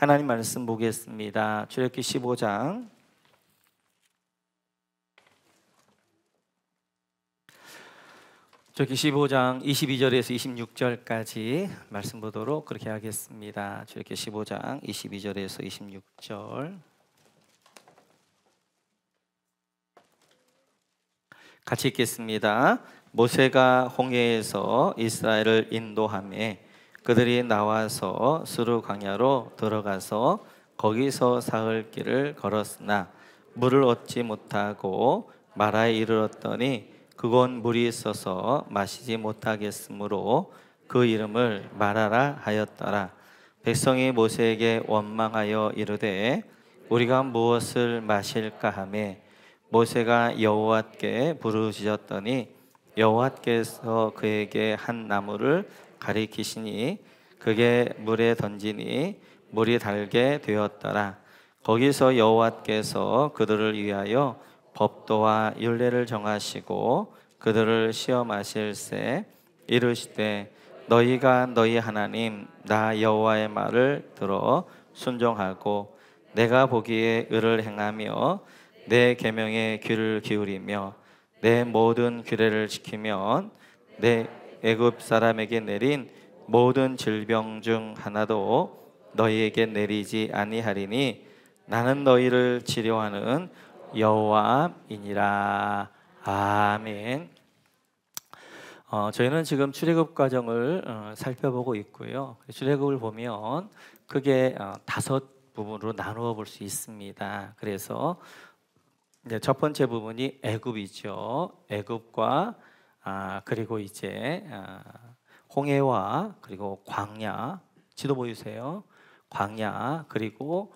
하나님 말씀 보겠습니다. 출애굽기 15장 출애굽기 15장 22절에서 26절까지 말씀 보도록 그렇게 하겠습니다. 출애굽기 15장 22절에서 26절 같이 읽겠습니다. 모세가 홍해에서 이스라엘을 인도하매 그들이 나와서 스루 광야로 들어가서 거기서 사흘 길을 걸었으나 물을 얻지 못하고 마라에 이르렀더니 그곳 물이 있어서 마시지 못하겠으므로 그 이름을 마라라 하였더라. 백성이 모세에게 원망하여 이르되 우리가 무엇을 마실까 하며 모세가 여호와께 부르짖었더니 여호와께서 그에게 한 나무를 가리키시니 그게 물에 던지니 물이 달게 되었더라. 거기서 여호와께서 그들을 위하여 법도와 율례를 정하시고 그들을 시험하실세 이르시되 너희가 너희 하나님 나 여호와의 말을 들어 순종하고 내가 보기에 의를 행하며 내 계명에 귀를 기울이며 내 모든 규례를 지키면 내 애굽 사람에게 내린 모든 질병 중 하나도 너희에게 내리지 아니하리니 나는 너희를 치료하는 여호와이니라. 아멘. 저희는 지금 출애굽 과정을 살펴보고 있고요. 출애굽을 보면 크게 5 부분으로 나누어 볼 수 있습니다. 그래서 이제 첫 번째 부분이 애굽이죠. 애굽과 그리고 이제 홍해와 그리고 광야, 지도 보이세요? 광야 그리고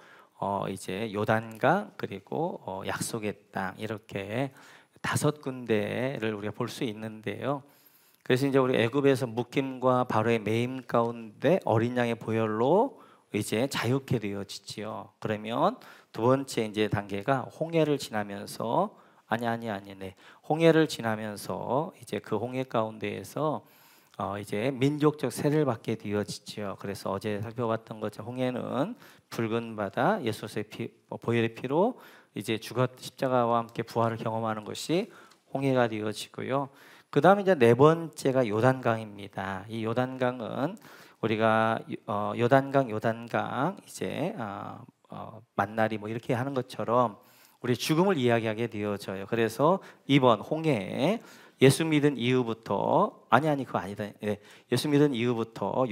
이제 요단강 그리고 약속의 땅, 이렇게 5 군데를 우리가 볼 수 있는데요. 그래서 이제 우리 애굽에서 묶임과 바로의 매임 가운데 어린 양의 보혈로 이제 자유케 되어지지요. 그러면 두 번째 이제 단계가 홍해를 지나면서 홍해를 지나면서 이제 그 홍해 가운데에서 이제 민족적 세를 받게 되어지죠. 그래서 어제 살펴봤던 것처럼 홍해는 붉은 바다, 예수의 보혈의 피로 이제 십자가와 함께 부활을 경험하는 것이 홍해가 되어지고요. 그 다음에 이제 4번째가 요단강입니다. 이 요단강은 우리가 요단강 이제 만나리 뭐 이렇게 하는 것처럼 우리 죽음을 이야기하게 되어져요. 그래서 이번 홍해 예수 믿은 이후부터 그거 아니다. 네. 예수 믿은 이후부터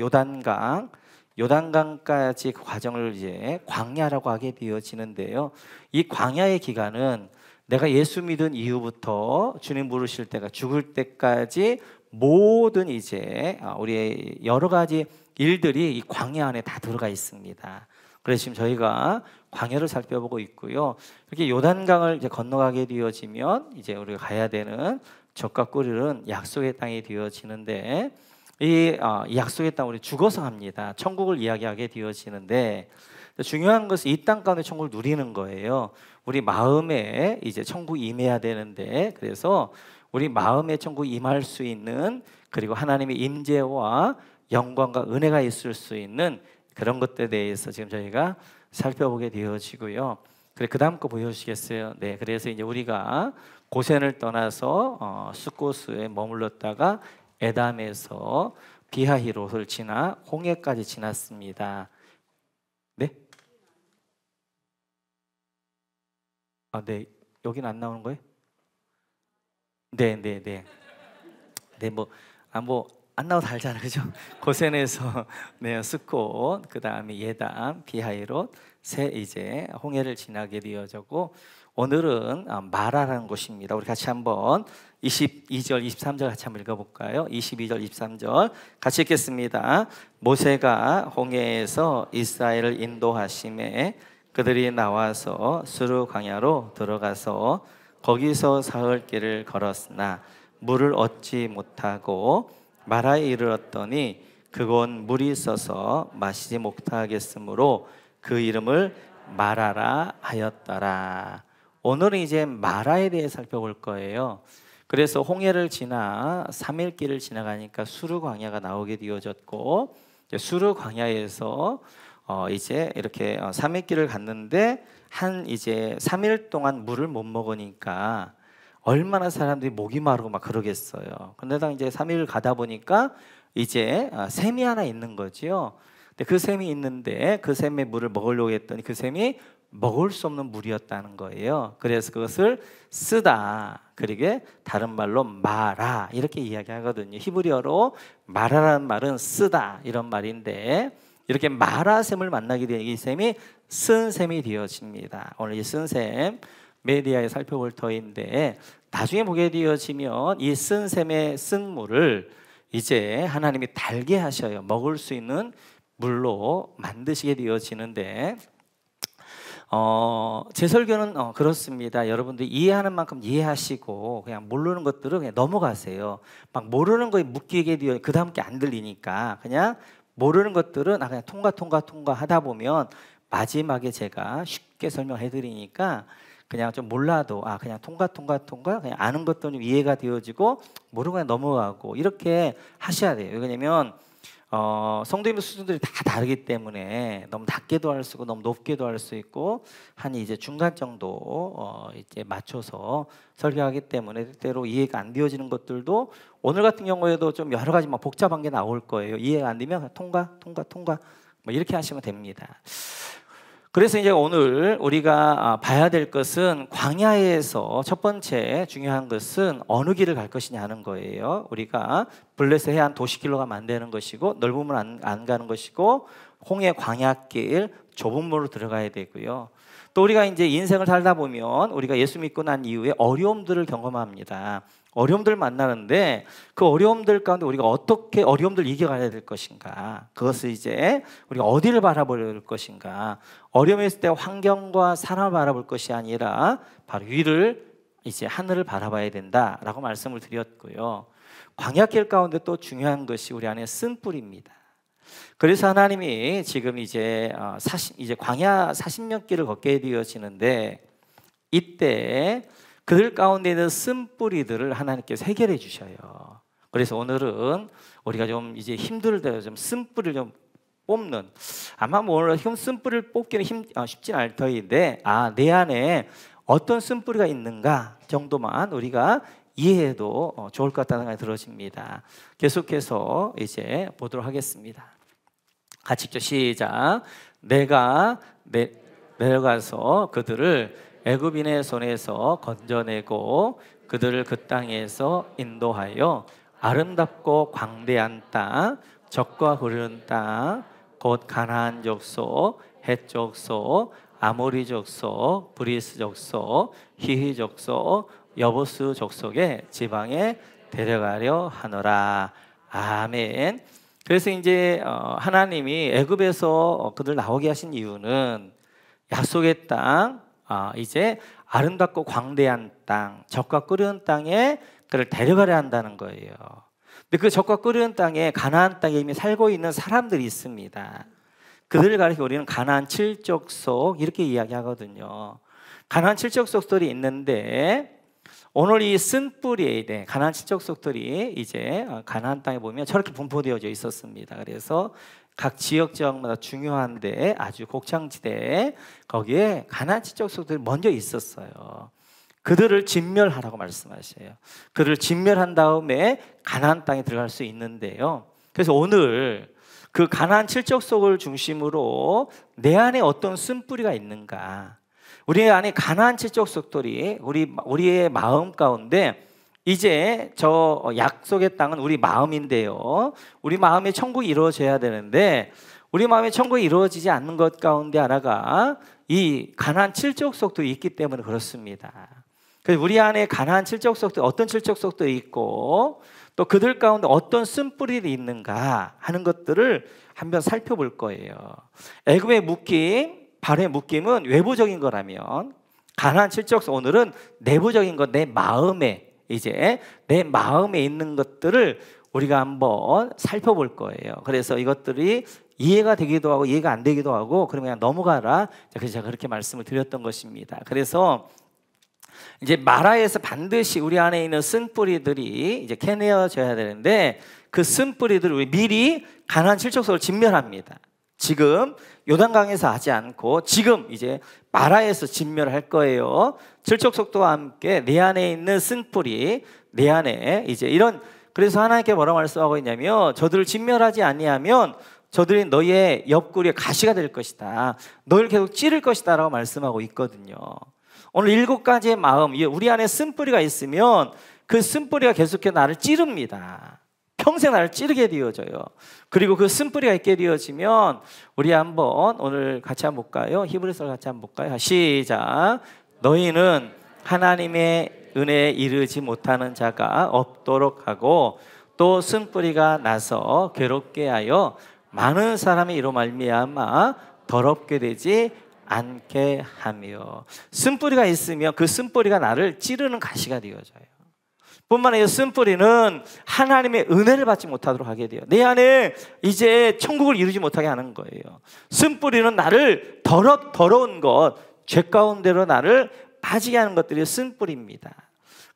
요단강까지 그 과정을 이제 광야라고 하게 되어지는데요. 이 광야의 기간은 내가 예수 믿은 이후부터 주님 부르실 때가 죽을 때까지 모든 이제 우리의 여러 가지 일들이 이 광야 안에 다 들어가 있습니다. 그래서 지금 저희가 광야를 살펴보고 있고요. 이렇게 요단강을 이제 건너가게 되어지면 이제 우리가 가야 되는 젖과 꿀을 약속의 땅이 되어지는데 이 약속의 땅 우리 죽어서 갑니다. 천국을 이야기하게 되어지는데 중요한 것은 이 땅 가운데 천국을 누리는 거예요. 우리 마음에 이제 천국이 임해야 되는데 그래서 우리 마음에 천국이 임할 수 있는 그리고 하나님의 임재와 영광과 은혜가 있을 수 있는 그런 것들에 대해서 지금 저희가 살펴보게 되어지고요. 그래 그 다음 거 보여주시겠어요? 네, 그래서 이제 우리가 고센을 떠나서 숫고스에 머물렀다가 에담에서 비하히롯을 지나 홍해까지 지났습니다. 네? 네, 여기는 안 나오는 거예요? 네, 안 나와도 알잖아요, 그죠? 고센에서 네, 숫곳, 그 다음에 예담, 비하히롯, 이제 홍해를 지나게 되어졌고 오늘은 마라라는 곳입니다. 우리 같이 한번 22절, 23절 같이 한번 읽어볼까요? 22절, 23절 같이 읽겠습니다. 모세가 홍해에서 이스라엘을 인도하심에 그들이 나와서 스루 광야로 들어가서 거기서 사흘 길을 걸었으나 물을 얻지 못하고 마라에 이르렀더니 그곳 물이 있어서 마시지 못하겠으므로 그 이름을 마라라 하였더라. 오늘은 이제 마라에 대해 살펴볼 거예요. 그래서 홍해를 지나 3일 길을 지나가니까 수르 광야가 나오게 되어졌고 수르 광야에서 이제 이렇게 3일길을 갔는데 한 이제 3일 동안 물을 못 먹으니까 얼마나 사람들이 목이 마르고 막 그러겠어요. 근데다 이제 3일 가다 보니까 이제 샘이 하나 있는 거지요. 근데 그 샘이 있는데 그 샘의 물을 먹으려고 했더니 그 샘이 먹을 수 없는 물이었다는 거예요. 그래서 그것을 쓰다, 그러게 다른 말로 마라 이렇게 이야기하거든요. 히브리어로 마라라는 말은 쓰다 이런 말인데, 이렇게 마라 샘을 만나게 되는 이 샘이 쓴 샘이 되어집니다. 오늘 이 쓴 샘 메디아에 살펴볼 터인데, 나중에 보게 되어지면 이 쓴 샘의 쓴 물을 이제 하나님이 달게 하셔요. 먹을 수 있는 물로 만드시게 되어지는데, 제 설교는 그렇습니다. 여러분들이 이해하는 만큼 이해하시고 그냥 모르는 것들은 그냥 넘어가세요. 막 모르는 거에 묶이게 되어 그 다음 게 안 들리니까 그냥 모르는 것들은 그냥 통과 하다 보면 마지막에 제가 쉽게 설명해 드리니까 그냥 좀 몰라도 그냥 통과 그냥 아는 것도 좀 이해가 되어지고 모르고 그냥 넘어가고 이렇게 하셔야 돼요. 왜냐면 성도님의 수준들이 다 다르기 때문에 너무 낮게도 할 수 있고 너무 높게도 할 수 있고 한 이제 중간 정도 이제 맞춰서 설교하기 때문에 때로 이해가 안 되어지는 것들도 오늘 같은 경우에도 좀 여러 가지 막 복잡한 게 나올 거예요. 이해가 안 되면 통과 뭐 이렇게 하시면 됩니다. 그래서 이제 오늘 우리가 봐야 될 것은 광야에서 첫 번째 중요한 것은 어느 길을 갈 것이냐 하는 거예요. 우리가 블레셋 해안 도시길로 가면 안 되는 것이고 넓으면 안 가는 것이고 홍해 광야길 좁은 물로 들어가야 되고요. 또 우리가 이제 인생을 살다 보면 우리가 예수 믿고 난 이후에 어려움들을 경험합니다. 어려움들 만나는데 그 어려움들 가운데 우리가 어떻게 어려움들 이겨가야 될 것인가, 그것을 이제 우리가 어디를 바라볼 것인가, 어려움이 있을 때 환경과 사람을 바라볼 것이 아니라 바로 위를 이제 하늘을 바라봐야 된다라고 말씀을 드렸고요. 광야길 가운데 또 중요한 것이 우리 안에 쓴뿌리입니다. 그래서 하나님이 지금 이제 광야 40년 길을 걷게 되어지는데 이때 그들 가운데 있는 쓴뿌리들을 하나님께서 해결해 주셔요. 그래서 오늘은 우리가 좀 이제 힘들 때 좀 쓴뿌리를 좀 뽑는, 아마 뭐 오늘 쓴뿌리를 뽑기는 쉽진 않을 터인데 내 안에 어떤 쓴뿌리가 있는가 정도만 우리가 이해해도 좋을 것 같다는 생각이 들어집니다. 계속해서 이제 보도록 하겠습니다. 같이 읽죠. 시작. 내가 내려가서 그들을 애굽인의 손에서 건져내고 그들을 그 땅에서 인도하여 아름답고 광대한 땅, 적과 흐르는 땅, 곧 가나안 족속, 헷 족속, 아모리 족속, 브리스 족속, 히히 족속, 여부스 족속의 지방에 데려가려 하노라. 아멘. 그래서 이제 하나님이 애굽에서 그들 나오게 하신 이유는 약속의 땅, 이제 아름답고 광대한 땅, 적과 끓는 땅에 그를 데려가려 한다는 거예요. 근데 그 적과 끓는 땅에, 가나안 땅에 이미 살고 있는 사람들이 있습니다. 그들을 가리켜 우리는 가나안 7족속 이렇게 이야기하거든요. 가나안 7족속들이 있는데 오늘 이 쓴뿌리에 가나안 7족속들이 이제 가나안 땅에 보면 저렇게 분포되어져 있었습니다. 그래서 각 지역마다 중요한데 아주 곡창지대에 거기에 가나안 7족속들이 먼저 있었어요. 그들을 진멸하라고 말씀하셔요. 그들을 진멸한 다음에 가나안 땅에 들어갈 수 있는데요. 그래서 오늘 그 가나안 7족속을 중심으로 내 안에 어떤 쓴뿌리가 있는가, 우리 안에 가나안 7족속들이 우리의 마음 가운데 이제 저 약속의 땅은 우리 마음인데요. 우리 마음의 천국이 이루어져야 되는데 우리 마음의 천국이 이루어지지 않는 것 가운데 하나가 이 가나안 7족속도 있기 때문에 그렇습니다. 그래서 우리 안에 가나안 7족속도 어떤 7족속도 있고 또 그들 가운데 어떤 쓴뿌리들이 있는가 하는 것들을 한번 살펴볼 거예요. 애굽의 묶임, 발의 묶임은 외부적인 거라면 가나안 7족속 오늘은 내부적인 것, 내 마음에 이제 내 마음에 있는 것들을 우리가 한번 살펴볼 거예요. 그래서 이것들이 이해가 되기도 하고 이해가 안 되기도 하고 그러면 그냥 넘어가라. 그래서 제가 그렇게 말씀을 드렸던 것입니다. 그래서 이제 마라에서 반드시 우리 안에 있는 쓴뿌리들이 이제 캐내어져야 되는데 그 쓴뿌리들을 우리 미리 가나안 7족속을 진멸합니다. 지금 요단강에서 하지 않고 지금 이제 마라에서 진멸할 거예요. 질적 속도와 함께 내 안에 있는 쓴뿌리, 내 안에 이제 이런, 그래서 하나님께 뭐라고 말씀하고 있냐면 저들을 진멸하지 아니하면 저들이 너희의 옆구리에 가시가 될 것이다. 너희를 계속 찌를 것이다 라고 말씀하고 있거든요. 오늘 7가지의 마음, 우리 안에 쓴뿌리가 있으면 그 쓴뿌리가 계속해서 나를 찌릅니다. 평생 나를 찌르게 되어져요. 그리고 그 쓴뿌리가 있게 되어지면 우리 한번 오늘 같이 한번 볼까요? 히브리서를 같이 한번 볼까요? 시작. 너희는 하나님의 은혜에 이르지 못하는 자가 없도록 하고 또 쓴뿌리가 나서 괴롭게 하여 많은 사람이 이로 말미암아 더럽게 되지 않게 하며. 쓴뿌리가 있으면 그 쓴뿌리가 나를 찌르는 가시가 되어져요. 뿐만 아니라 쓴뿌리는 하나님의 은혜를 받지 못하도록 하게 돼요. 내 안에 이제 천국을 이루지 못하게 하는 거예요. 쓴뿌리는 나를 더러운 것, 죄 가운데로 나를 빠지게 하는 것들이 쓴뿌리입니다.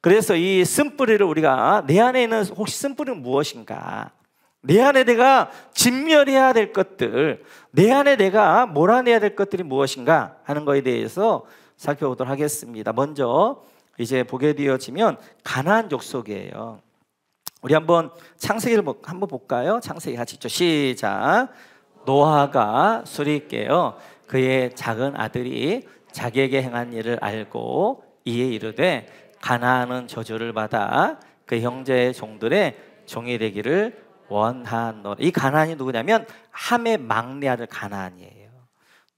그래서 이 쓴뿌리를 우리가, 내 안에 있는 혹시 쓴뿌리는 무엇인가? 내 안에 내가 진멸해야 될 것들, 내 안에 내가 몰아내야 될 것들이 무엇인가 하는 것에 대해서 살펴보도록 하겠습니다. 먼저 이제 보게 되어지면 가나안 족속이에요. 우리 한번 창세기를 한번 볼까요? 창세기 같이 읽죠. 시작. 노아가 술이 깨어 그의 작은 아들이 자기에게 행한 일을 알고 이에 이르되 가나안은 저주를 받아 그 형제의 종들의 종이 되기를 원하노라. 이 가나안이 누구냐면 함의 막내 아들 가나안이에요.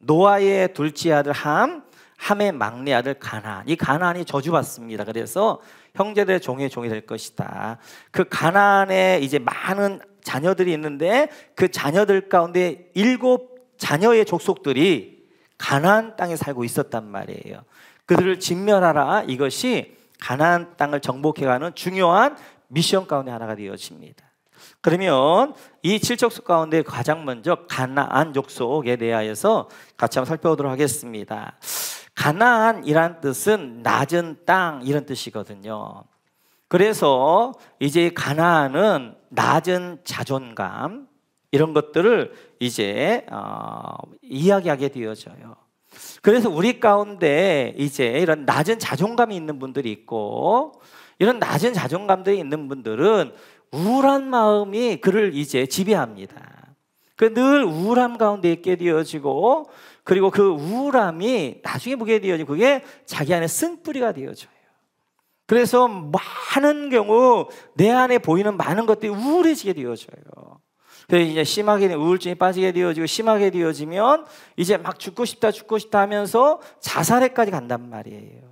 노아의 둘째 아들 함의 막내 아들 가나안. 이 가나안이 저주받습니다. 그래서 형제들의 종이 될 것이다. 그 가나안에 이제 많은 자녀들이 있는데 그 자녀들 가운데 7자녀의 족속들이 가나안 땅에 살고 있었단 말이에요. 그들을 진멸하라. 이것이 가나안 땅을 정복해가는 중요한 미션 가운데 하나가 되어집니다. 그러면 이 7족속 가운데 가장 먼저 가나안 족속에 대하여서 같이 한번 살펴보도록 하겠습니다. 가나안이란 뜻은 낮은 땅 이런 뜻이거든요. 그래서 이제 가나안은 낮은 자존감 이런 것들을 이제 이야기하게 되어져요. 그래서 우리 가운데 이제 이런 낮은 자존감이 있는 분들이 있고, 이런 낮은 자존감들이 있는 분들은 우울한 마음이 그를 이제 지배합니다. 그 늘 우울함 가운데 있게 되어지고, 그리고 그 우울함이 나중에 보게 되어지고 그게 자기 안에 쓴뿌리가 되어져요. 그래서 많은 경우 내 안에 보이는 많은 것들이 우울해지게 되어져요. 그래서 이제 심하게 우울증이 빠지게 되어지고, 심하게 되어지면 이제 막 죽고 싶다 하면서 자살에까지 간단 말이에요.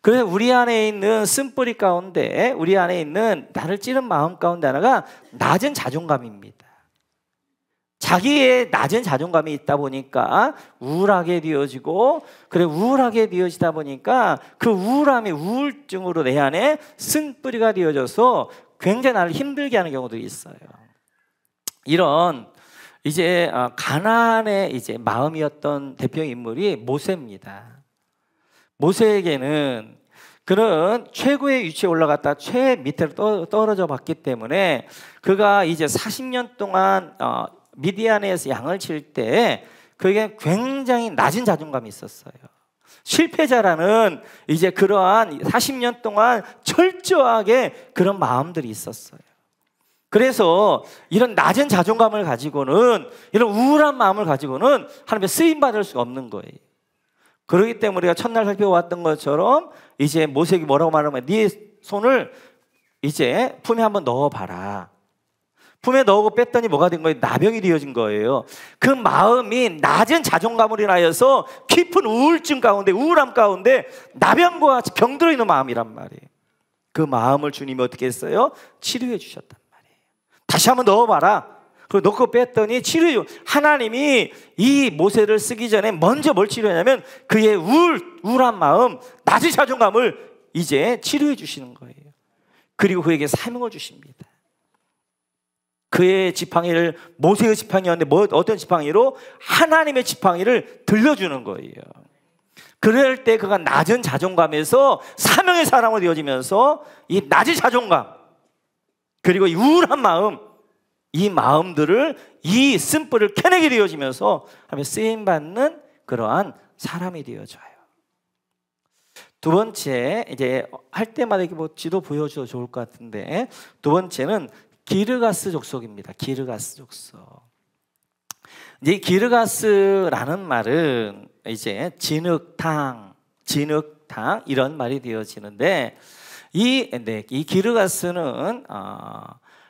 그래서 우리 안에 있는 쓴뿌리 가운데, 우리 안에 있는 나를 찌른 마음 가운데 하나가 낮은 자존감입니다. 자기의 낮은 자존감이 있다 보니까 우울하게 되어지고, 그래 우울하게 되어지다 보니까 그 우울함이 우울증으로 내 안에 쓴뿌리가 되어져서 굉장히 나를 힘들게 하는 경우도 있어요. 이런 이제 가나안의 이제 마음이었던 대표 인물이 모세입니다. 모세에게는 그는 최고의 위치에 올라갔다 최 밑으로 떨어져 봤기 때문에 그가 이제 40년 동안 미디안에서 양을 칠 때 그에게 굉장히 낮은 자존감이 있었어요. 실패자라는 이제 그러한 40년 동안 철저하게 그런 마음들이 있었어요. 그래서 이런 낮은 자존감을 가지고는, 이런 우울한 마음을 가지고는 하나님의 쓰임받을 수가 없는 거예요. 그렇기 때문에 우리가 첫날 살펴왔던 것처럼 이제 모세에게 뭐라고 말하면, 네 손을 이제 품에 한번 넣어봐라. 품에 넣고 뺐더니 뭐가 된 거예요? 나병이 되어진 거예요. 그 마음이 낮은 자존감으로 인하여서 깊은 우울증 가운데, 우울함 가운데 나병과 같이 병들어 있는 마음이란 말이에요. 그 마음을 주님이 어떻게 했어요? 치료해 주셨단 말이에요. 다시 한번 넣어봐라. 그리고 넣고 뺐더니 치료, 하나님이 이 모세를 쓰기 전에 먼저 뭘 치료하냐면 그의 우울한 마음, 낮은 자존감을 이제 치료해 주시는 거예요. 그리고 그에게 사명을 주십니다. 그의 지팡이를, 모세의 지팡이였는데 어떤 지팡이로? 하나님의 지팡이를 들려주는 거예요. 그럴 때 그가 낮은 자존감에서 사명의 사람으로 되어지면서 이 낮은 자존감, 그리고 이 우울한 마음, 이 마음들을 이 쓴불을 켜내게 되어지면서 쓰임받는 그러한 사람이 되어져요. 두 번째, 이제 할 때마다 이렇게 뭐 지도 보여줘도 좋을 것 같은데, 두 번째는 기르가스 족속입니다. 기르가스 족속. 이제 기르가스라는 말은 이제 진흙탕 이런 말이 되어지는데, 이 기르가스는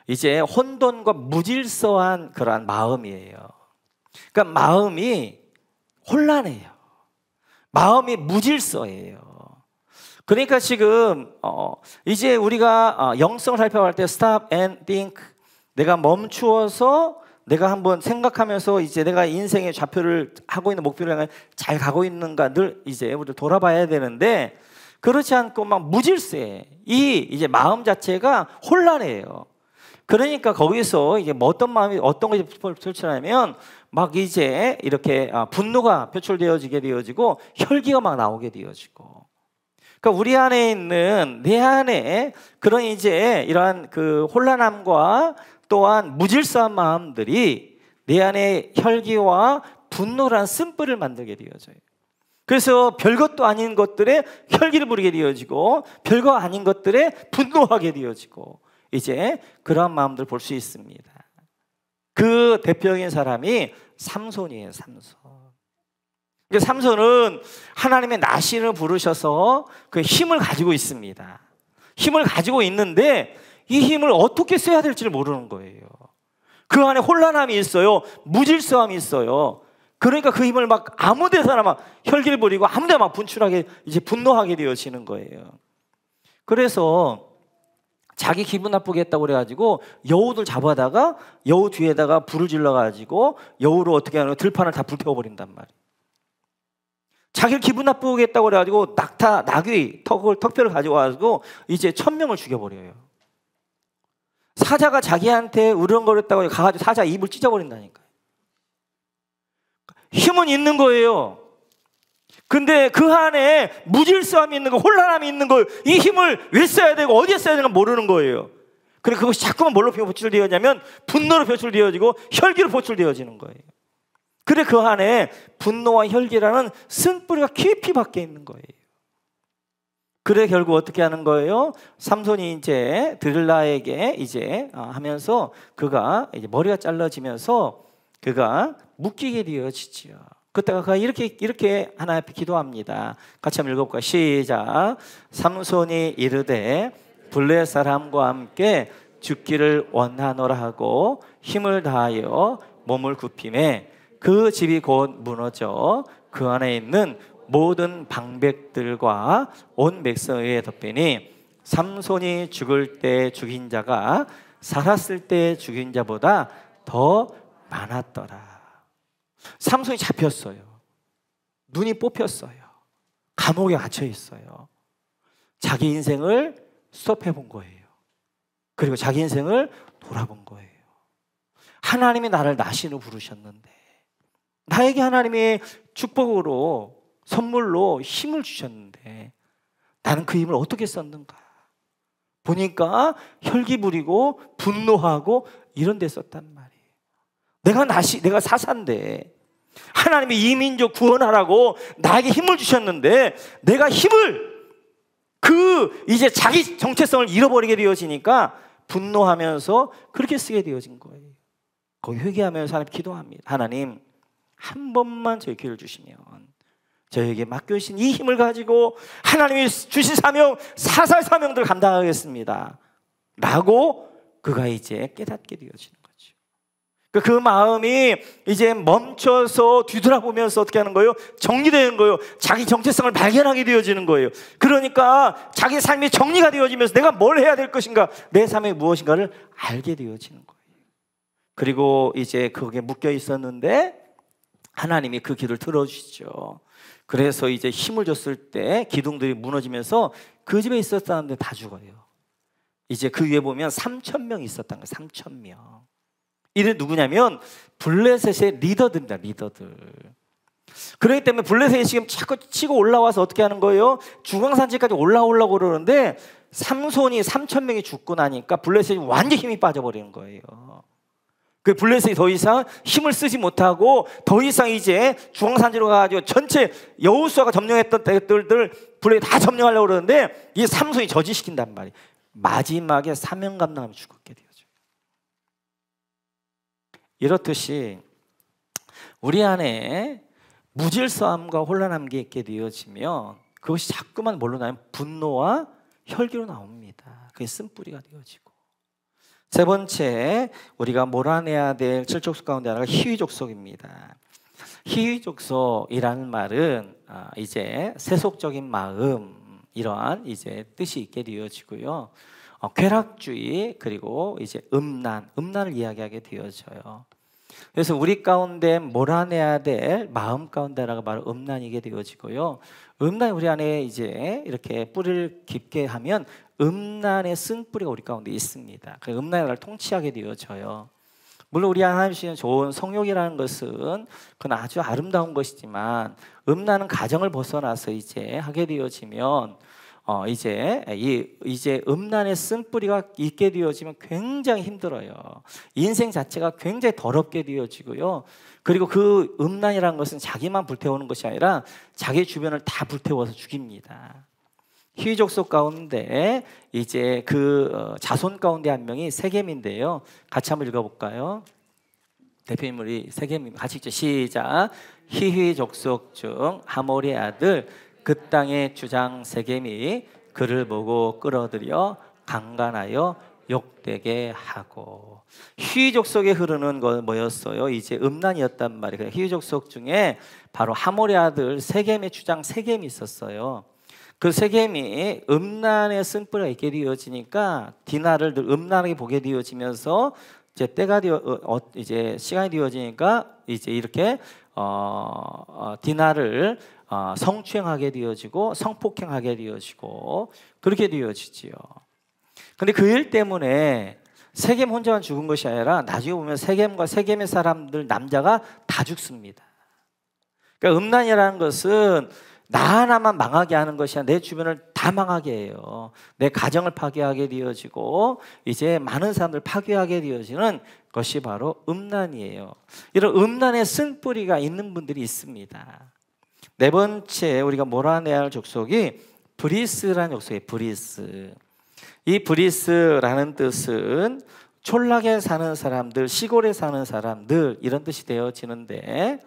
이제 혼돈과 무질서한 그러한 마음이에요. 그러니까 마음이 혼란해요. 마음이 무질서해요. 그러니까 지금 이제 우리가 영성을 살펴볼 때 stop and think, 내가 멈추어서 내가 한번 생각하면서 이제 내가 인생의 좌표를 하고 있는 목표를 향해 잘 가고 있는가 늘 이제 우리를 돌아봐야 되는데, 그렇지 않고 막 무질서해. 이제 마음 자체가 혼란해요. 그러니까 거기서 이제 뭐 어떤 마음이 어떤 것이 표출하면 막 이제 이렇게 분노가 표출되어지게 되어지고 혈기가 막 나오게 되어지고. 그러니까 우리 안에 있는 내 안에 그런 이제 이러한 그 혼란함과 또한 무질서한 마음들이 내 안에 혈기와 분노라는 쓴불을 만들게 되어져요. 그래서 별것도 아닌 것들에 혈기를 부리게 되어지고 별거 아닌 것들에 분노하게 되어지고, 이제 그러한 마음들을 볼 수 있습니다. 그 대표적인 사람이 삼손이에요. 삼손은 하나님의 나신을 부르셔서 그 힘을 가지고 있습니다. 힘을 가지고 있는데 이 힘을 어떻게 써야 될지를 모르는 거예요. 그 안에 혼란함이 있어요. 무질서함이 있어요. 그러니까 그 힘을 막 아무 데서나 막 혈기를 부리고 아무 데나 막 분출하게, 이제 분노하게 되어지는 거예요. 그래서 자기 기분 나쁘게 했다고 그래가지고 여우들 잡아다가 여우 뒤에다가 불을 질러가지고 여우로 어떻게 하는, 들판을 다 불태워버린단 말이에요. 자기를 기분 나쁘게 했다고 그래가지고 나귀 턱뼈를 가져와가지고 이제 1000명을 죽여버려요. 사자가 자기한테 으르렁거렸다고 가가지고 사자 입을 찢어버린다니까요. 힘은 있는 거예요. 근데 그 안에 무질서함이 있는 거, 혼란함이 있는 거, 이 힘을 왜 써야 되고 어디에 써야 되는가 모르는 거예요. 그래 그것이 자꾸만 뭘로 표출되어지냐면 분노로 표출되어지고 혈기로 표출되어지는 거예요. 그래 그 안에 분노와 혈기라는 쓴뿌리가 깊이 박혀 있는 거예요. 그래 결국 어떻게 하는 거예요? 삼손이 이제 드릴라에게 이제 하면서 그가 이제 머리가 잘라지면서 그가 묶이게 되어지죠. 그때가 그가 이렇게 하나님 앞에 기도합니다. 같이 한번 읽어볼까요? 시작. 삼손이 이르되 블레 사람과 함께 죽기를 원하노라 하고 힘을 다하여 몸을 굽히매 그 집이 곧 무너져 그 안에 있는 모든 방백들과 온 백성에게 덮이니 삼손이 죽을 때 죽인 자가 살았을 때 죽인 자보다 더 많았더라. 삼손이 잡혔어요. 눈이 뽑혔어요. 감옥에 갇혀 있어요. 자기 인생을 스톱해 본 거예요. 그리고 자기 인생을 돌아본 거예요. 하나님이 나를 나신으로 부르셨는데, 나에게 하나님의 축복으로 선물로 힘을 주셨는데 나는 그 힘을 어떻게 썼는가 보니까 혈기 부리고 분노하고 이런 데 썼단 말이에요. 내가 사사인데 하나님이 이 민족 구원하라고 나에게 힘을 주셨는데 내가 힘을 이제 자기 정체성을 잃어버리게 되어지니까 분노하면서 그렇게 쓰게 되어진 거예요. 거기 회개하면서 하나님 기도합니다. 하나님 한 번만 저희 기회를 주시면 저에게 맡겨주신 이 힘을 가지고 하나님이 주신 사명, 사살 사명들 감당하겠습니다 라고 그가 이제 깨닫게 되어지는 거죠. 그 마음이 이제 멈춰서 뒤돌아보면서 어떻게 하는 거예요? 정리되는 거예요. 자기 정체성을 발견하게 되어지는 거예요. 그러니까 자기 삶이 정리가 되어지면서 내가 뭘 해야 될 것인가, 내 삶이 무엇인가를 알게 되어지는 거예요. 그리고 이제 거기에 묶여 있었는데 하나님이 그 기도를 들어주시죠. 그래서 이제 힘을 줬을 때 기둥들이 무너지면서 그 집에 있었다는데 다 죽어요. 이제 그 위에 보면 3000명이 있었다는 거예요. 3000명. 이들 누구냐면 블레셋의 리더들입니다. 리더들. 그렇기 때문에 블레셋이 지금 자꾸 치고 올라와서 어떻게 하는 거예요? 중앙산지까지 올라오려고 그러는데 삼손이 3000명이 죽고 나니까 블레셋이 완전히 힘이 빠져버리는 거예요. 그 블레셋이 더 이상 힘을 쓰지 못하고 더 이상 이제 중앙산지로 가가지고 전체 여호수아가 점령했던 territory들 블레셋이 다 점령하려고 그러는데 이 삼손이 저지시킨단 말이에요. 마지막에 사명 감당하면 죽게 되어져. 이렇듯이 우리 안에 무질서함과 혼란함이 있게 되어지면 그것이 자꾸만 뭘로 나면 분노와 혈기로 나옵니다. 그게 쓴뿌리가 되어지고. 세 번째, 우리가 몰아내야 될 7족속 가운데 하나가 희위족속입니다. 희위족속이라는 말은 이제 세속적인 마음, 이러한 이제 뜻이 있게 되어지고요. 쾌락주의, 그리고 이제 음란을 이야기하게 되어져요. 그래서 우리 가운데 몰아내야 될 마음 가운데 하나가 바로 음란이게 되어지고요. 음란이 우리 안에 이제 이렇게 뿌리를 깊게 하면 음란의 쓴뿌리가 우리 가운데 있습니다. 그 음란이 나를 통치하게 되어져요. 물론 우리 하나님 주시는 좋은 성욕이라는 것은 그건 아주 아름다운 것이지만 음란은 가정을 벗어나서 이제 하게 되어지면 이제 음란의 쓴뿌리가 있게 되어지면 굉장히 힘들어요. 인생 자체가 굉장히 더럽게 되어지고요. 그리고 그 음란이라는 것은 자기만 불태우는 것이 아니라 자기 주변을 다 불태워서 죽입니다. 희위족속 가운데 이제 그 자손 가운데 한 명이 세겜인데요. 같이 한번 읽어볼까요? 대표인물이 세겜, 같이 읽죠. 시작. 희위족속 중 하몰의 아들 그 땅의 주장 세겜이 그를 보고 끌어들여 강간하여 욕되게 하고. 희위족속에 흐르는 건 뭐였어요? 이제 음란이었단 말이에요. 희위족속 중에 바로 하몰의 아들 세겜의 주장 세겜이 있었어요. 그 세겜이 음란의 쓴뿌리가 있게 되어지니까 디나를 늘 음란하게 보게 되어지면서 이제 때가 이제 시간이 되어지니까 이제 이렇게 디나를 성추행하게 되어지고 성폭행하게 되어지고 그렇게 되어지지요. 근데 그 일 때문에 세겜 혼자만 죽은 것이 아니라 나중에 보면 세겜과 세겜의 사람들 남자가 다 죽습니다. 그러니까 음란이라는 것은 나 하나만 망하게 하는 것이 아니라 내 주변을 다 망하게 해요. 내 가정을 파괴하게 되어지고 이제 많은 사람들 파괴하게 되어지는 것이 바로 음란이에요. 이런 음란의 쓴뿌리가 있는 분들이 있습니다. 네 번째 우리가 몰아내야 할 족속이 브리스라는 족속이에요. 브리스. 이 브리스라는 뜻은 촌락에 사는 사람들, 시골에 사는 사람들 이런 뜻이 되어지는데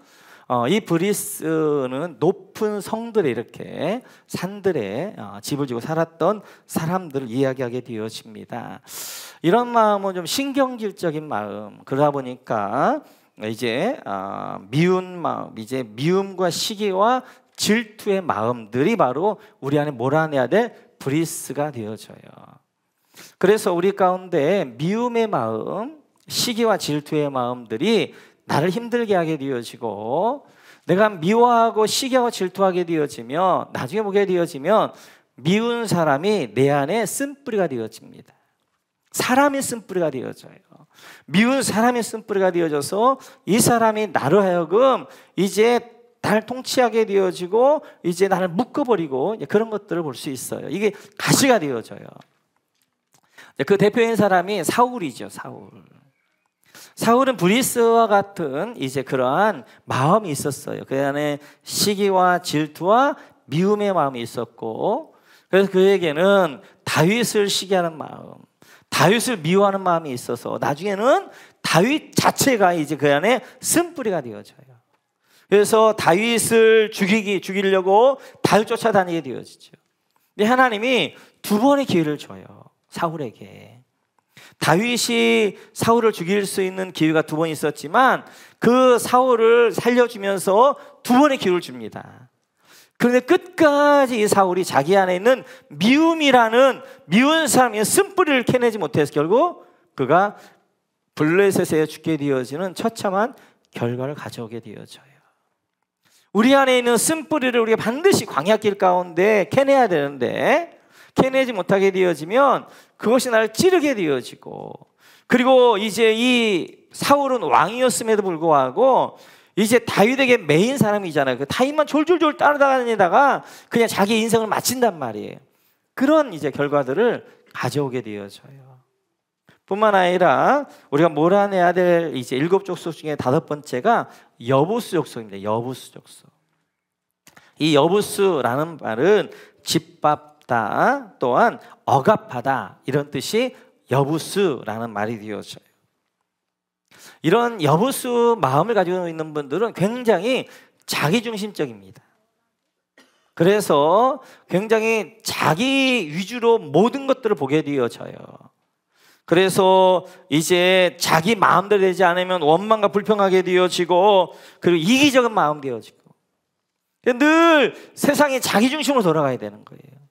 이 브리스는 높은 성들에 이렇게 산들에 집을 지고 살았던 사람들을 이야기하게 되어집니다. 이런 마음은 좀 신경질적인 마음. 그러다 보니까 이제 미운 마음, 이제 미움과 시기와 질투의 마음들이 바로 우리 안에 몰아내야 될 브리스가 되어져요. 그래서 우리 가운데 미움의 마음, 시기와 질투의 마음들이 나를 힘들게 하게 되어지고 내가 미워하고 시기하고 질투하게 되어지면 나중에 보게 되어지면 미운 사람이 내 안에 쓴뿌리가 되어집니다. 사람의 쓴뿌리가 되어져요. 미운 사람의 쓴뿌리가 되어져서 이 사람이 나로 하여금 이제 나를 통치하게 되어지고 이제 나를 묶어버리고 그런 것들을 볼 수 있어요. 이게 가시가 되어져요. 그 대표인 사람이 사울이죠. 사울은 브리스와 같은 이제 그러한 마음이 있었어요. 그 안에 시기와 질투와 미움의 마음이 있었고, 그래서 그에게는 다윗을 시기하는 마음, 다윗을 미워하는 마음이 있어서 나중에는 다윗 자체가 이제 그 안에 쓴뿌리가 되어져요. 그래서 다윗을 죽이려고 다윗 쫓아다니게 되어지죠. 근데 하나님이 두 번의 기회를 줘요. 사울에게. 다윗이 사울을 죽일 수 있는 기회가 두 번 있었지만 그 사울을 살려주면서 두 번의 기회를 줍니다. 그런데 끝까지 이 사울이 자기 안에 있는 미운 사람의 쓴뿌리를 캐내지 못해서 결국 그가 블레셋에 죽게 되어지는 처참한 결과를 가져오게 되어져요. 우리 안에 있는 쓴뿌리를 우리가 반드시 광야길 가운데 캐내야 되는데 캐내지 못하게 되어지면 그것이 나를 찌르게 되어지고, 그리고 이제 이 사울은 왕이었음에도 불구하고 이제 다윗에게 매인 사람이잖아요. 그 다윗만 졸졸졸 따라다니다가 그냥 자기 인생을 마친단 말이에요. 그런 이제 결과들을 가져오게 되어져요. 뿐만 아니라 우리가 몰아내야 될 이제 7족속 중에 5번째가 여부수 족속입니다. 여부수 족속. 이 여부수라는 말은 짓밟다 또한 억압하다 이런 뜻이 여부수라는 말이 되어져요. 이런 여부수 마음을 가지고 있는 분들은 굉장히 자기중심적입니다. 그래서 굉장히 자기 위주로 모든 것들을 보게 되어져요. 그래서 이제 자기 마음대로 되지 않으면 원망과 불평하게 되어지고, 그리고 이기적인 마음 되어지고, 늘 세상이 자기 중심으로 돌아가야 되는 거예요.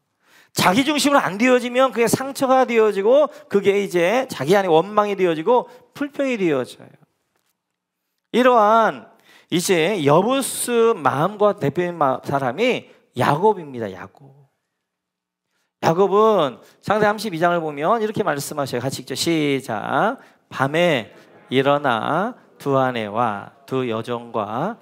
자기 중심으로 안 되어지면 그게 상처가 되어지고, 그게 이제 자기 안에 원망이 되어지고 불평이 되어져요. 이러한 이제 여부수 마음과 대표인 사람이 야곱입니다. 야곱은 창세기 32장을 보면 이렇게 말씀하셔요. 같이 읽죠. 시작. 밤에 일어나 두 아내와 두 여종과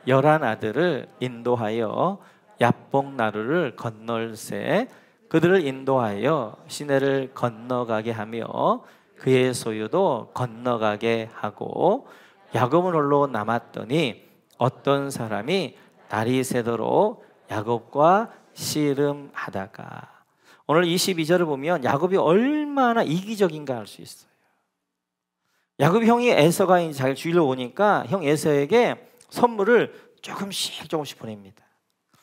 11아들을 인도하여 야복 나루를 건널새 그들을 인도하여 시내를 건너가게 하며 그의 소유도 건너가게 하고, 야곱은 홀로 남았더니 어떤 사람이 날이 새도록 야곱과 씨름하다가. 오늘 22절을 보면 야곱이 얼마나 이기적인가 알 수 있어요. 야곱이 형이 에서가 자기를 죽이러 오니까 형 에서에게 선물을 조금씩 보냅니다.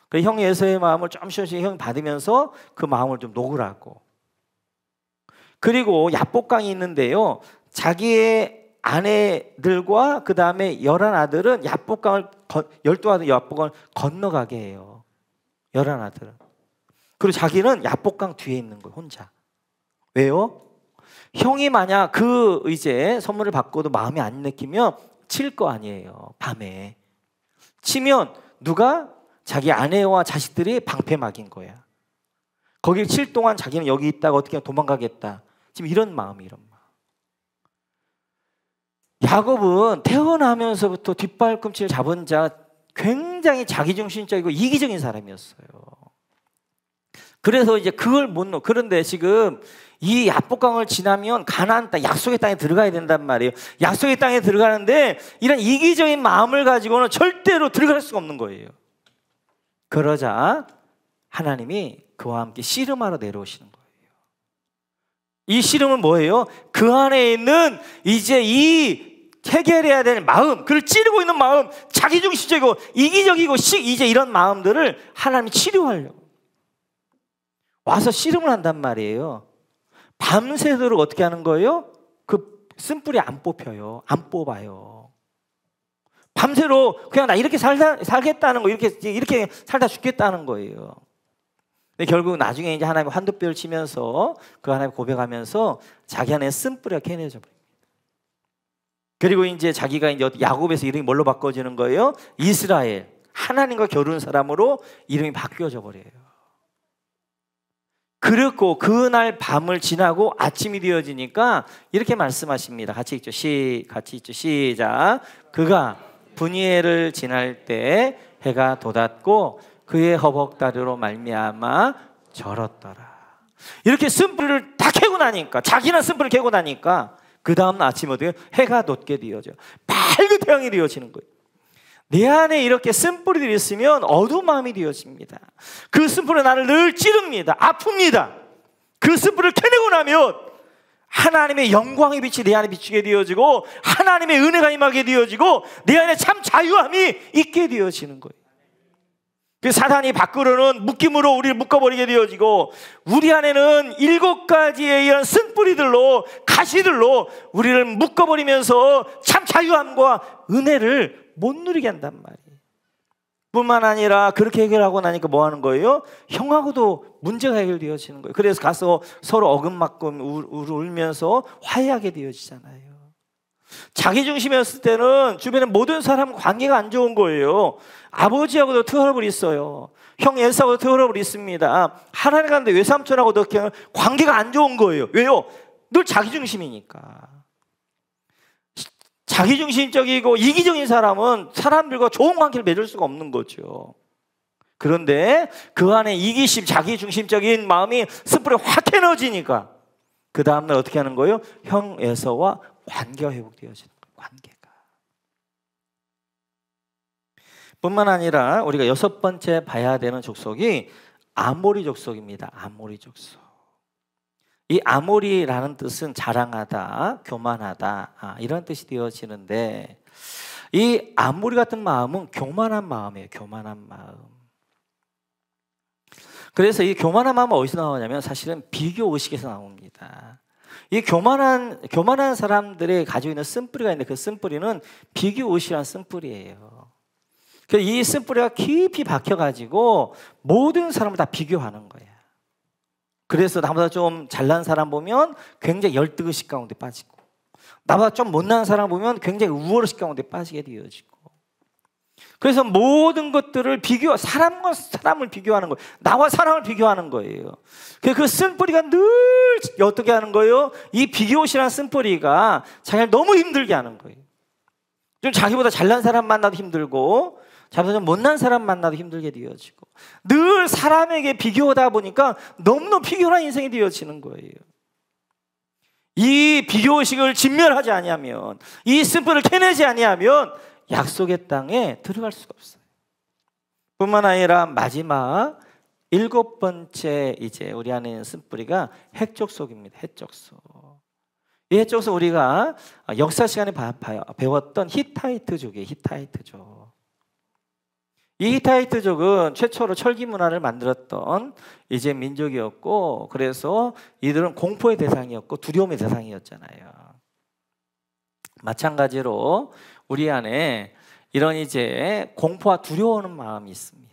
그래서 형 에서의 마음을 조금씩 형이 받으면서 그 마음을 좀 녹으라고. 그리고 야복강이 있는데요, 자기의 아내들과 그 다음에 11아들은 야복강을 12아들 야복강을 건너가게 해요. 11아들은. 그리고 자기는 야복강 뒤에 있는 거예요, 혼자. 왜요? 형이 만약 그 이제 선물을 받고도 마음에 안 내키면 칠 거 아니에요. 밤에 치면 누가? 자기 아내와 자식들이 방패 막인 거야. 거길 칠 동안 자기는 여기 있다가 어떻게 도망가겠다. 지금 이런 마음. 야곱은 태어나면서부터 뒷발꿈치를 잡은 자, 굉장히 자기중심적이고 이기적인 사람이었어요. 그래서 이제 그걸 못 넣어. 그런데 지금 이 야복강을 지나면 가나안 땅, 약속의 땅에 들어가야 된단 말이에요. 약속의 땅에 들어가는데 이런 이기적인 마음을 가지고는 절대로 들어갈 수가 없는 거예요. 그러자 하나님이 그와 함께 씨름하러 내려오시는 거예요. 이 씨름은 뭐예요? 그 안에 있는 이제 이 해결해야 될 마음, 그를 찌르고 있는 마음, 자기중심적이고 이기적이고 이제 이런 마음들을 하나님이 치료하려고 와서 씨름을 한단 말이에요. 밤새도록 어떻게 하는 거예요? 그 쓴뿌리 안 뽑혀요. 안 뽑아요. 밤새로 그냥 나 이렇게 살겠다는 거, 이렇게 살다 죽겠다는 거예요. 근데 결국 나중에 이제 하나님 환도뼈를 치면서 그 하나님 고백하면서 자기 안에 쓴뿌리가 캐내져 버립니다. 그리고 이제 자기가 이제 야곱에서 이름이 뭘로 바꿔지는 거예요? 이스라엘, 하나님과 겨루는 사람으로 이름이 바뀌어져 버려요. 그렇고 그날 밤을 지나고 아침이 되어지니까 이렇게 말씀하십니다. 같이 읽죠. 시작. 그가 분이엘을 지날 때 해가 돋았고 그의 허벅다리로 말미암아 절었더라. 이렇게 쓴뿌리를 다 캐고 나니까, 자기는 쓴뿌리를 캐고 나니까 그 다음 아침 어떻게 해가 돋게 되어져. 밝은 태양이 되어지는 거예요. 내 안에 이렇게 쓴뿌리들이 있으면 어두운 마음이 되어집니다. 그 쓴뿌리는 나를 늘 찌릅니다. 아픕니다. 그 쓴뿌리를 캐내고 나면 하나님의 영광의 빛이 내 안에 비추게 되어지고 하나님의 은혜가 임하게 되어지고 내 안에 참 자유함이 있게 되어지는 거예요. 그 사단이 밖으로는 묶임으로 우리를 묶어버리게 되어지고 우리 안에는 7가지의 이런 쓴뿌리들로, 가시들로 우리를 묶어버리면서 참 자유함과 은혜를 못 누리게 한단 말이에요. 뿐만 아니라 그렇게 해결하고 나니까 뭐 하는 거예요? 형하고도 문제가 해결되어지는 거예요. 그래서 가서 서로 어금맞고 울면서 화해하게 되어지잖아요. 자기중심이었을 때는 주변에 모든 사람과 관계가 안 좋은 거예요. 아버지하고도 트러블이 있어요. 형 에사하고도 트러블이 있습니다. 하나님 가는데 외삼촌하고도 관계가 안 좋은 거예요. 왜요? 늘 자기중심이니까. 자기중심적이고 이기적인 사람은 사람들과 좋은 관계를 맺을 수가 없는 거죠. 그런데 그 안에 이기심, 자기중심적인 마음이 습불에 확 해넣어지니까 그 다음날 어떻게 하는 거예요? 형 에서와 관계가 회복되어지는 거예요. 관계가. 뿐만 아니라 우리가 여섯 번째 봐야 되는 족속이 아모리 족속입니다. 아모리 족속. 이 아모리라는 뜻은 자랑하다, 교만하다, 이런 뜻이 되어지는데, 이 아모리 같은 마음은 교만한 마음이에요. 교만한 마음. 그래서 이 교만한 마음은 어디서 나오냐면 사실은 비교 의식에서 나옵니다. 이 교만한 사람들이 가지고 있는 쓴뿌리가 있는데, 그 쓴뿌리는 비교 의식이라는 쓴뿌리예요. 그래서 이 쓴뿌리가 깊이 박혀가지고 모든 사람을 다 비교하는 거예요. 그래서 나보다 좀 잘난 사람 보면 굉장히 열등의식 가운데 빠지고, 나보다 좀 못난 사람 보면 굉장히 우월의식 가운데 빠지게 되어지고, 그래서 모든 것들을 사람과 사람을 비교하는 거예요. 나와 사람을 비교하는 거예요. 그 쓴뿌리가 늘 어떻게 하는 거예요? 이 비교시라는 쓴뿌리가 자기를 너무 힘들게 하는 거예요. 좀 자기보다 잘난 사람 만나도 힘들고, 자기보다 좀 못난 사람 만나도 힘들게 되어지고, 늘 사람에게 비교하다 보니까 너무너무 비교한 인생이 되어지는 거예요. 이 비교의식을 진멸하지 아니하면, 이 쓴뿌리를 캐내지 아니하면 약속의 땅에 들어갈 수가 없어요. 뿐만 아니라 마지막 일곱 번째 이제 우리 안에 있는 쓴뿌리가 핵족속입니다. 핵족속. 이 핵족속 우리가 역사 시간에 배웠던 히타이트족이에요. 히타이트족. 이 히타이트족은 최초로 철기 문화를 만들었던 이제 민족이었고, 그래서 이들은 공포의 대상이었고 두려움의 대상이었잖아요. 마찬가지로 우리 안에 이런 이제 공포와 두려워하는 마음이 있습니다.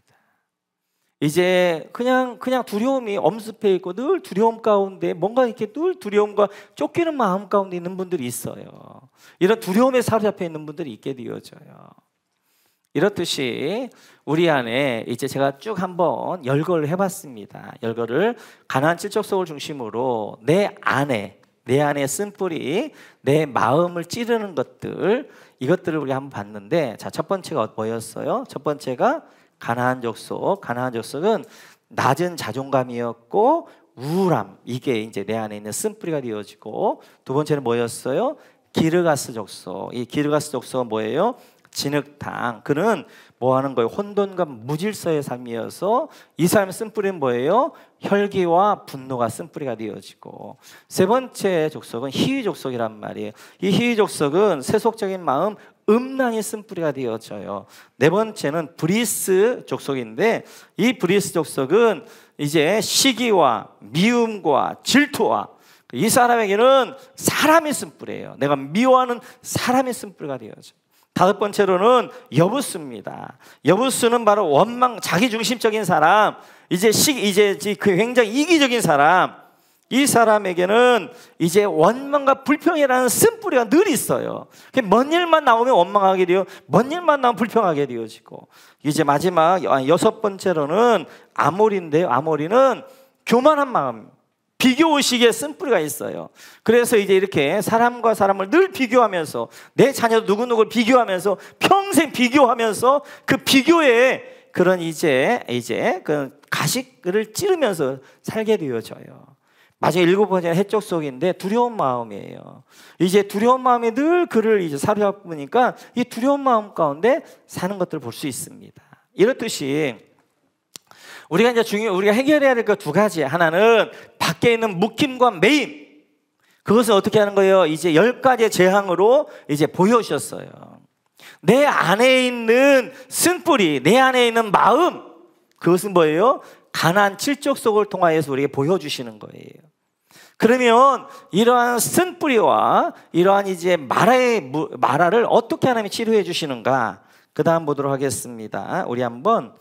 이제 그냥 두려움이 엄습해 있고 늘 두려움 가운데 뭔가 이렇게 늘 두려움과 쫓기는 마음 가운데 있는 분들이 있어요. 이런 두려움에 사로잡혀 있는 분들이 있게 되어져요. 이렇듯이 우리 안에 이제 제가 쭉 한번 열거를 해봤습니다. 열거를 가나안 칠족속을 중심으로 내 안에 쓴뿌리, 내 마음을 찌르는 것들, 이것들을 우리 한번 봤는데, 자, 첫 번째가 뭐였어요? 첫 번째가 가나안 족속. 가나안 족속은 낮은 자존감이었고 우울함, 이게 이제 내 안에 있는 쓴뿌리가 되어지고, 두 번째는 뭐였어요? 기르가스 족속. 이 기르가스 족속은 뭐예요? 진흙탕. 그는 뭐 하는 거예요? 혼돈과 무질서의 삶이어서 이 사람의 쓴뿌리는 뭐예요? 혈기와 분노가 쓴뿌리가 되어지고, 세 번째 족속은 희위 족속이란 말이에요. 이 희위 족속은 세속적인 마음, 음란이 쓴뿌리가 되어져요. 네 번째는 브리스 족속인데, 이 브리스 족속은 이제 시기와 미움과 질투와, 이 사람에게는 사람이 쓴뿌리예요. 내가 미워하는 사람이 쓴뿌리가 되어져요. 다섯 번째로는 여부수입니다. 여부수는 바로 원망, 자기중심적인 사람, 이제 굉장히 이기적인 사람, 이 사람에게는 이제 원망과 불평이라는 쓴뿌리가 늘 있어요. 먼 일만 나오면 원망하게 돼요. 먼 일만 나오면 불평하게 되어지고, 이제 마지막 여섯 번째로는 아모리인데요. 아모리는 교만한 마음, 비교의식에 쓴뿌리가 있어요. 그래서 이제 이렇게 사람과 사람을 늘 비교하면서, 내 자녀 누구누구를 비교하면서, 평생 비교하면서 그 비교에 그런 이제 그 가식을 찌르면서 살게 되어져요. 마지막 일곱 번째는 핵족속인데 두려운 마음이에요. 이제 두려운 마음이 늘 그를 이제 사로잡으니까 이 두려운 마음 가운데 사는 것들을 볼 수 있습니다. 이렇듯이 우리가 해결해야 될 것 두 가지. 하나는 밖에 있는 묶임과 매임. 그것은 어떻게 하는 거예요? 이제 10가지의 재앙으로 이제 보여주셨어요. 내 안에 있는 쓴뿌리, 내 안에 있는 마음, 그것은 뭐예요? 가나안 칠족속을 통하여서 우리에게 보여주시는 거예요. 그러면 이러한 쓴뿌리와 이러한 이제 마라를 어떻게 하나님이 치료해 주시는가? 그 다음 보도록 하겠습니다. 우리 한번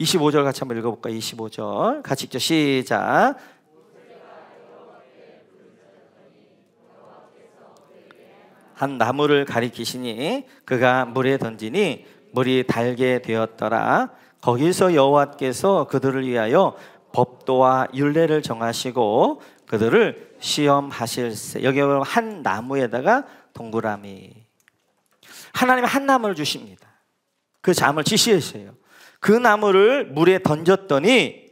25절 같이 한번 읽어볼까요? 25절 같이 읽죠. 시작. 한 나무를 가리키시니 그가 물에 던지니 물이 달게 되었더라. 거기서 여호와께서 그들을 위하여 법도와 율례를 정하시고 그들을 시험하실세. 여기 보면 한 나무에다가 동그라미. 하나님이 한 나무를 주십니다. 그 잠을 지시하세요. 그 나무를 물에 던졌더니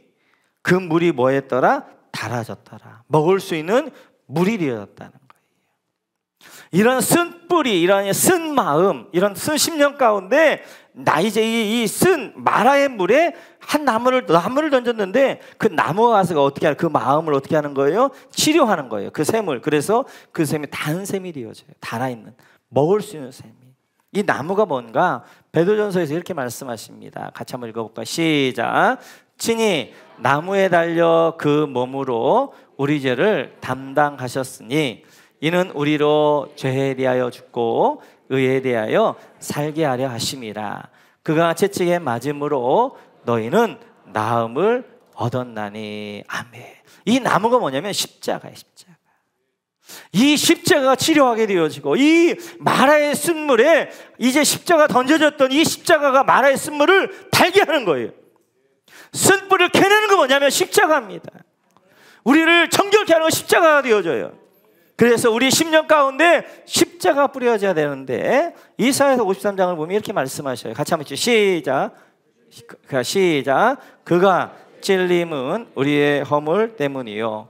그 물이 뭐 했더라? 달아졌더라. 먹을 수 있는 물이 되었다는 거예요. 이런 쓴 뿌리, 이런 쓴 마음, 이런 쓴 심령 가운데 나 이제 이 쓴 마라의 물에 한 나무를 던졌는데 그 나무가 가서 어떻게 하는, 그 마음을 어떻게 하는 거예요? 치료하는 거예요. 그 샘을. 그래서 그 샘이 단 샘이 되어져요. 달아있는, 먹을 수 있는 샘이. 이 나무가 뭔가 베드로전서에서 이렇게 말씀하십니다. 같이 한번 읽어볼까요? 시작. 친히 나무에 달려 그 몸으로 우리 죄를 담당하셨으니 이는 우리로 죄에 대하여 죽고 의에 대하여 살게 하려 하심이라. 그가 채찍에 맞음으로 너희는 나음을 얻었나니. 아멘. 이 나무가 뭐냐면 십자가예요. 십자가. 이 십자가가 치료하게 되어지고, 이 마라의 쓴물에 이제 십자가 던져졌던 이 십자가가 마라의 쓴물을 달게 하는 거예요. 쓴뿌리를 캐내는 건 뭐냐면 십자가입니다. 우리를 정결케 하는 건 십자가가 되어져요. 그래서 우리 심령 가운데 십자가 뿌려져야 되는데, 이사야서 53장을 보면 이렇게 말씀하셔요. 같이 한번 시작. 시작. 그가 찔림은 우리의 허물 때문이요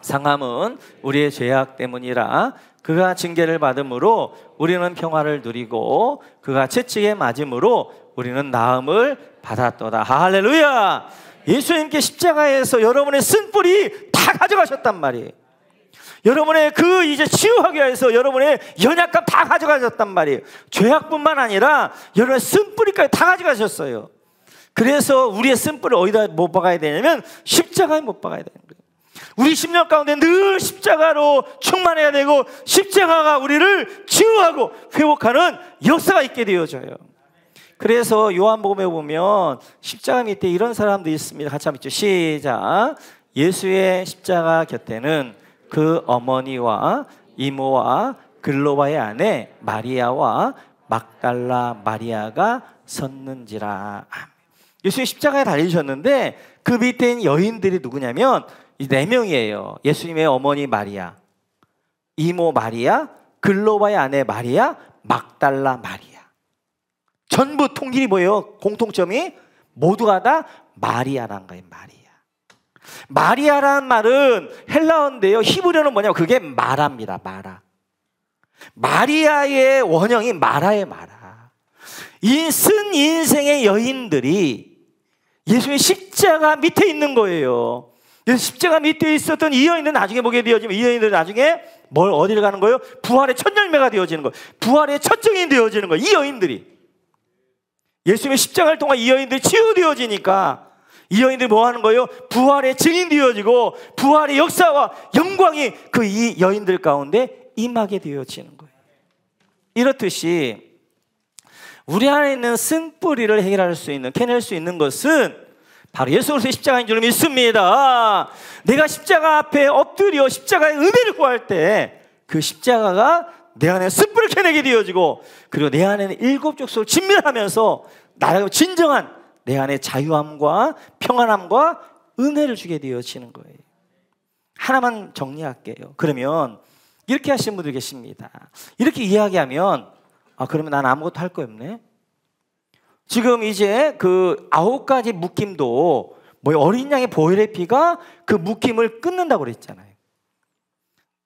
상함은 우리의 죄악 때문이라. 그가 징계를 받음으로 우리는 평화를 누리고 그가 채찍에 맞음으로 우리는 나음을 받았도다. 할렐루야. 예수님께 십자가에서 여러분의 쓴뿌리 다 가져가셨단 말이에요. 여러분의 그 이제 치유하기 위해서 여러분의 연약감 다 가져가셨단 말이에요. 죄악뿐만 아니라 여러분의 쓴뿌리까지 다 가져가셨어요. 그래서 우리의 쓴뿌리를 어디다 못 박아야 되냐면 십자가에 못 박아야 되는 거예요. 우리 심령 가운데 늘 십자가로 충만해야 되고, 십자가가 우리를 치유하고 회복하는 역사가 있게 되어져요. 그래서 요한복음에 보면 십자가 밑에 이런 사람도 있습니다. 같이 한번 시작. 예수의 십자가 곁에는 그 어머니와 이모와 글로바의 아내 마리아와 막달라 마리아가 섰는지라. 예수의 십자가에 달리셨는데 그 밑에 있는 여인들이 누구냐면 이 4명이에요. 예수님의 어머니 마리아, 이모 마리아, 글로바의 아내 마리아, 막달라 마리아. 전부 통일이 뭐예요? 공통점이 모두가 다 마리아라는 거예요. 마리아. 마리아라는 말은 헬라어인데요, 히브리어는 뭐냐면 그게 마라입니다. 마라. 마리아의 원형이 마라의 마라. 이 쓴 인생의 여인들이 예수의 십자가 밑에 있는 거예요. 십자가 밑에 있었던 이 여인들은 나중에 보게 되어지면, 이 여인들은 나중에 어디를 가는 거예요? 부활의 첫 열매가 되어지는 거예요. 부활의 첫 증인이 되어지는 거예요. 이 여인들이. 예수님의 십자가를 통해 이 여인들이 치유되어지니까 이 여인들이 뭐 하는 거예요? 부활의 증인이 되어지고 부활의 역사와 영광이 그 이 여인들 가운데 임하게 되어지는 거예요. 이렇듯이 우리 안에 있는 쓴뿌리를 해결할 수 있는, 캐낼 수 있는 것은 바로 예수 그리스도의 십자가인 줄 믿습니다. 내가 십자가 앞에 엎드려 십자가의 은혜를 구할 때 그 십자가가 내 안에 쓴뿌리를 캐내게 되어지고, 그리고 내 안에는 7 족속을 진멸하면서 나라고 진정한 내 안에 자유함과 평안함과 은혜를 주게 되어지는 거예요. 하나만 정리할게요. 그러면 이렇게 하시는 분들 계십니다. 이렇게 이야기하면 그러면 난 아무것도 할 거 없네. 지금 이제 그 9가지 묶임도 어린 양의 보혈의 피가 그 묶임을 끊는다고 그랬잖아요.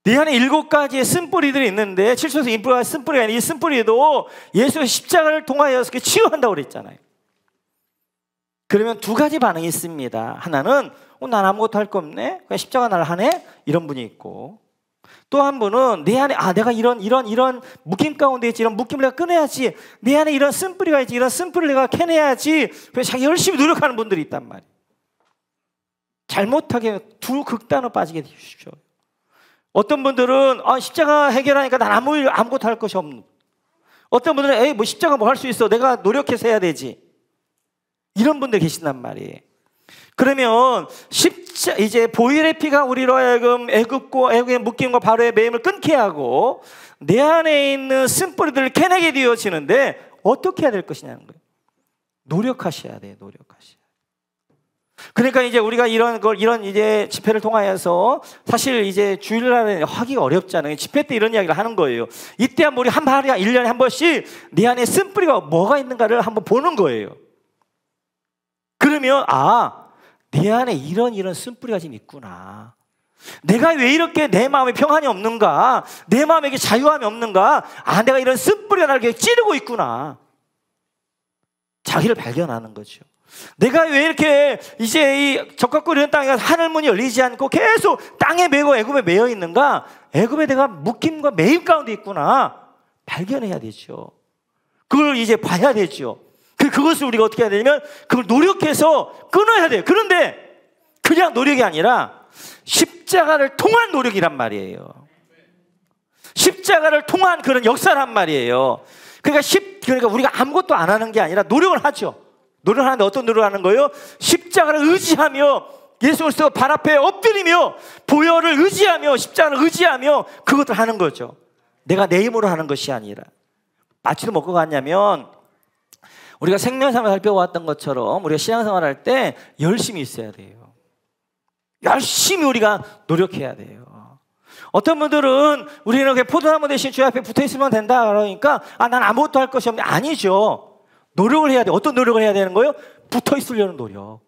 내 안에 7가지의 쓴뿌리들이 있는데, 칠수에서 인뿌리가 쓴뿌리가 아닌 이 쓴뿌리도 예수의 십자가를 통하여 치유한다고 그랬잖아요. 그러면 2가지 반응이 있습니다. 하나는 난 아무것도 할 거 없네, 그냥 십자가 날 하네, 이런 분이 있고, 또 한 분은 내 안에 내가 이런 묶임 가운데 있지, 이런 묶임을 내가 끊어야지, 내 안에 이런 쓴뿌리가 있지, 이런 쓴뿌리를 내가 캐내야지, 그래서 자기 열심히 노력하는 분들이 있단 말이에요. 잘못하게 두 극단으로 빠지게 되십시오. 어떤 분들은 십자가 해결하니까 난 아무것도 할 것이 없는, 어떤 분들은 뭐 십자가 뭐 할 수 있어, 내가 노력해서 해야 되지, 이런 분들 계신단 말이에요. 그러면 이제 보혈의 피가 우리로 하여금 애국의 묶임과 바로의 매임을 끊게 하고 내 안에 있는 쓴뿌리들을 캐내게 되어지는데 어떻게 해야 될 것이냐는 거예요. 노력하셔야 돼요. 노력하셔야. 그러니까 이제 우리가 이런 이제 집회를 통하여서 사실 이제 주일날에 하기가 어렵잖아요. 집회 때 이런 이야기를 하는 거예요. 이때 한번 우리 1년에 한 번씩 내 안에 쓴뿌리가 뭐가 있는가를 한번 보는 거예요. 그러면 내 안에 이런 쓴뿌리가 지금 있구나. 내가 왜 이렇게 내 마음에 평안이 없는가? 내 마음에 자유함이 없는가? 아, 내가 이런 쓴뿌리가 나를 이렇게 찌르고 있구나. 자기를 발견하는 거죠. 내가 왜 이렇게 이제 이 적각고 이런 땅에 가서 하늘문이 열리지 않고 계속 땅에 매고 애굽에 매여 있는가? 애굽에 내가 묶임과 매임 가운데 있구나. 발견해야 되죠. 그걸 이제 봐야 되죠. 그것을 우리가 어떻게 해야 되냐면 그걸 노력해서 끊어야 돼요. 그런데 그냥 노력이 아니라 십자가를 통한 노력이란 말이에요. 십자가를 통한 그런 역사란 말이에요. 그러니까 우리가 아무것도 안 하는 게 아니라 노력을 하죠. 노력을 하는데 어떤 노력을 하는 거예요? 십자가를 의지하며 예수 그리스도 발 앞에 엎드리며 보혈을 의지하며 십자가를 의지하며 그것을 하는 거죠. 내가 내 힘으로 하는 것이 아니라. 마치도 먹고 갔냐면 우리가 생명상을 살펴왔던 것처럼 우리가 신앙생활 할 때 열심히 있어야 돼요. 열심히 우리가 노력해야 돼요. 어떤 분들은 우리는 그냥 포도나무 대신 주 앞에 붙어 있으면 된다 그러니까 난 아무것도 할 것이 없는데 아니죠. 노력을 해야 돼. 어떤 노력을 해야 되는 거예요? 붙어 있으려는 노력.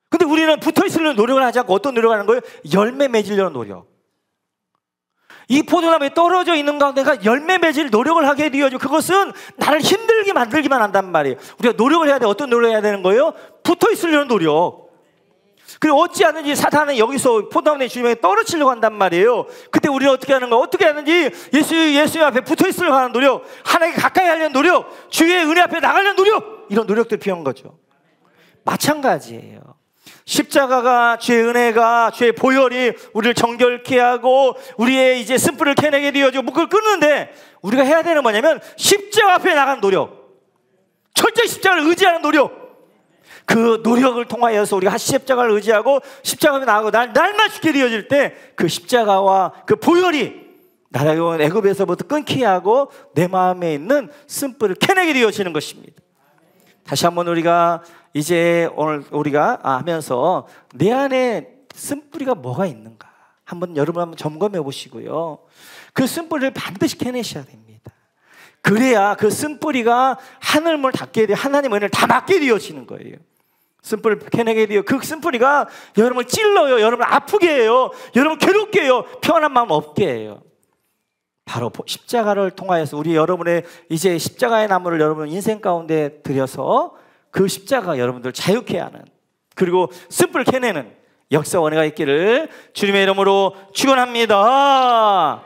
근데 우리는 붙어 있으려는 노력을 하지 않고 어떤 노력을 하는 거예요? 열매 맺으려는 노력. 이 포도나무에 떨어져 있는 가운데가 열매 맺을 노력을 하게 되어져. 그것은 나를 힘들게 만들기만 한단 말이에요. 우리가 노력을 해야 돼. 어떤 노력을 해야 되는 거예요? 붙어 있으려는 노력. 그리고 어찌하는지 사탄은 여기서 포도나무 주변에 떨어지려고 한단 말이에요. 그때 우리는 어떻게 하는 거예요? 어떻게 하는지 예수 앞에 붙어 있으려고 하는 노력, 하나님께 가까이 하려는 노력, 주의 은혜 앞에 나가려는 노력, 이런 노력들 필요한 거죠. 마찬가지예요. 십자가가 주의 은혜가 주의 보혈이 우리를 정결케 하고 우리의 이제 쓴뿌리를 캐내게 되어지고 묶을 끊는데 우리가 해야 되는 뭐냐면 십자가 앞에 나가는 노력, 철저히 십자가를 의지하는 노력. 그 노력을 통하여서 우리가 십자가를 의지하고 십자가 앞에 나가고 날만 죽게 되어질 때 그 십자가와 그 보혈이 나라가 애굽에서부터 끊게 하고 내 마음에 있는 쓴뿌리를 캐내게 되어지는 것입니다. 다시 한번 우리가 이제 오늘 우리가 하면서 내 안에 쓴뿌리가 뭐가 있는가 여러분 한번 점검해 보시고요. 그 쓴뿌리를 반드시 캐내셔야 됩니다. 그래야 그 쓴뿌리가 하늘문을 닫게 되어 하나님의 은혜를 다 막게 되어지는 거예요. 쓴뿌리를 캐내게 되어 그 쓴뿌리가 여러분을 찔러요. 여러분을 아프게 해요. 여러분을 괴롭게 해요. 평안한 마음 없게 해요. 바로 십자가를 통하여서 우리 여러분의 이제 십자가의 나무를 여러분 인생 가운데 들여서 그 십자가 여러분들 자유케 하는 그리고 쓴뿌리를 캐내는 역사와 은혜가 있기를 주님의 이름으로 축원합니다.